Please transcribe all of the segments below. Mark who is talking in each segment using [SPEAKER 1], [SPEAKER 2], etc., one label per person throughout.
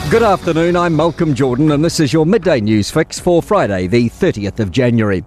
[SPEAKER 1] Good afternoon, I'm Malcolm Jordan and this is your midday news fix for Friday, the 30th of January.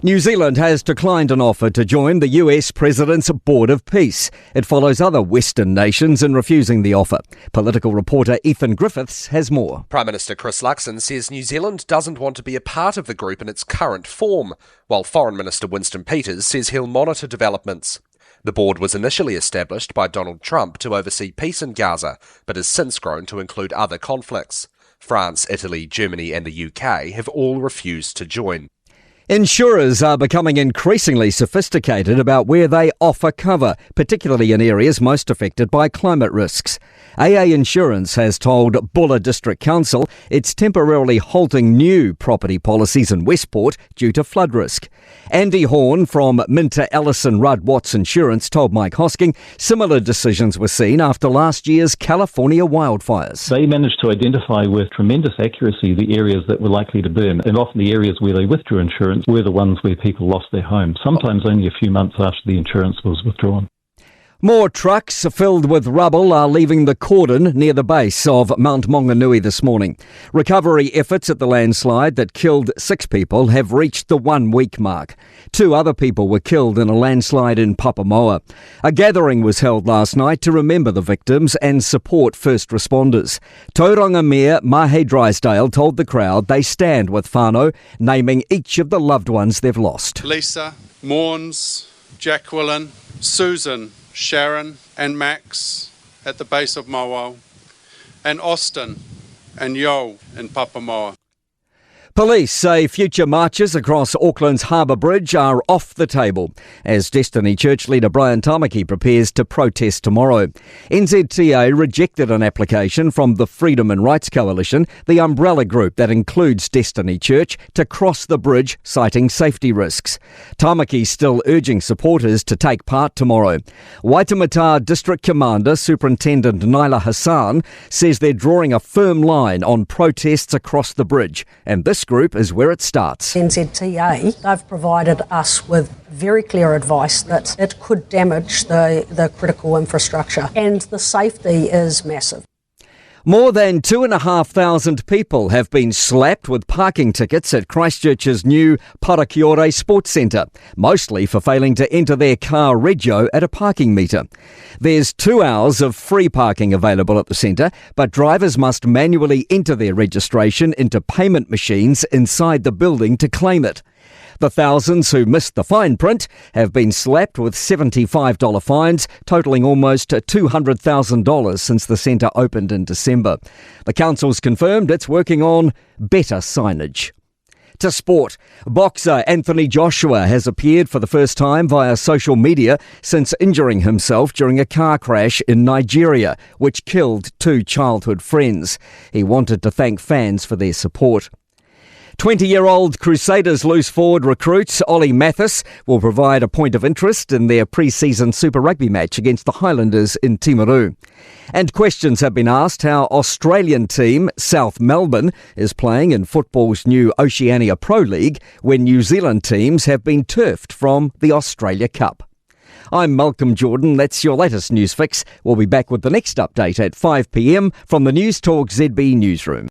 [SPEAKER 1] New Zealand has declined an offer to join the US President's Board of Peace. It follows other Western nations in refusing the offer. Political reporter Ethan Griffiths has more.
[SPEAKER 2] Prime Minister Chris Luxon says New Zealand doesn't want to be a part of the group in its current form, while Foreign Minister Winston Peters says he'll monitor developments. The board was initially established by Donald Trump to oversee peace in Gaza, but has since grown to include other conflicts. France, Italy, Germany and the UK have all refused to join.
[SPEAKER 1] Insurers are becoming increasingly sophisticated about where they offer cover, particularly in areas most affected by climate risks. AA Insurance has told Bulla District Council it's temporarily halting new property policies in Westport due to flood risk. Andy Horn from Minter Ellison Rudd Watts Insurance told Mike Hosking similar decisions were seen after last year's California wildfires.
[SPEAKER 3] They managed to identify with tremendous accuracy the areas that were likely to burn, and often the areas where they withdrew insurance were the ones where people lost their homes, sometimes only a few months after the insurance was withdrawn.
[SPEAKER 1] More trucks filled with rubble are leaving the cordon near the base of Mount Maunganui this morning. Recovery efforts at the landslide that killed 6 people have reached the 1-week mark. 2 other people were killed in a landslide in Papamoa. A gathering was held last night to remember the victims and support first responders. Tauranga Mayor Mahe Drysdale told the crowd they stand with whānau, naming each of the loved ones they've lost.
[SPEAKER 4] Lisa, Morns, Jacqueline, Susan, Sharon and Max at the base of Mawao, and Austin and Yo in Papamoa.
[SPEAKER 1] Police say future marches across Auckland's Harbour Bridge are off the table as Destiny Church leader Brian Tamaki prepares to protest tomorrow. NZTA rejected an application from the Freedom and Rights Coalition, the umbrella group that includes Destiny Church, to cross the bridge, citing safety risks. Tamaki still urging supporters to take part tomorrow. Waitemata District Commander Superintendent Naila Hassan says they're drawing a firm line on protests across the bridge, and this group is where it starts.
[SPEAKER 5] NZTA, they've provided us with very clear advice that it could damage the critical infrastructure, and the safety is massive.
[SPEAKER 1] More than 2,500 people have been slapped with parking tickets at Christchurch's new Parakiore Sports Centre, mostly for failing to enter their car regio at a parking meter. There's 2 hours of free parking available at the centre, but drivers must manually enter their registration into payment machines inside the building to claim it. The thousands who missed the fine print have been slapped with $75 fines, totalling almost $200,000 since the centre opened in December. The council's confirmed it's working on better signage. To sport, boxer Anthony Joshua has appeared for the first time via social media since injuring himself during a car crash in Nigeria, which killed 2 childhood friends. He wanted to thank fans for their support. 20-year-old Crusaders loose forward recruit Ollie Mathis will provide a point of interest in their pre-season Super Rugby match against the Highlanders in Timaru. And questions have been asked how Australian team South Melbourne is playing in football's new Oceania Pro League when New Zealand teams have been turfed from the Australia Cup. I'm Malcolm Jordan. That's your latest news fix. We'll be back with the next update at 5 p.m. from the Newstalk ZB newsroom.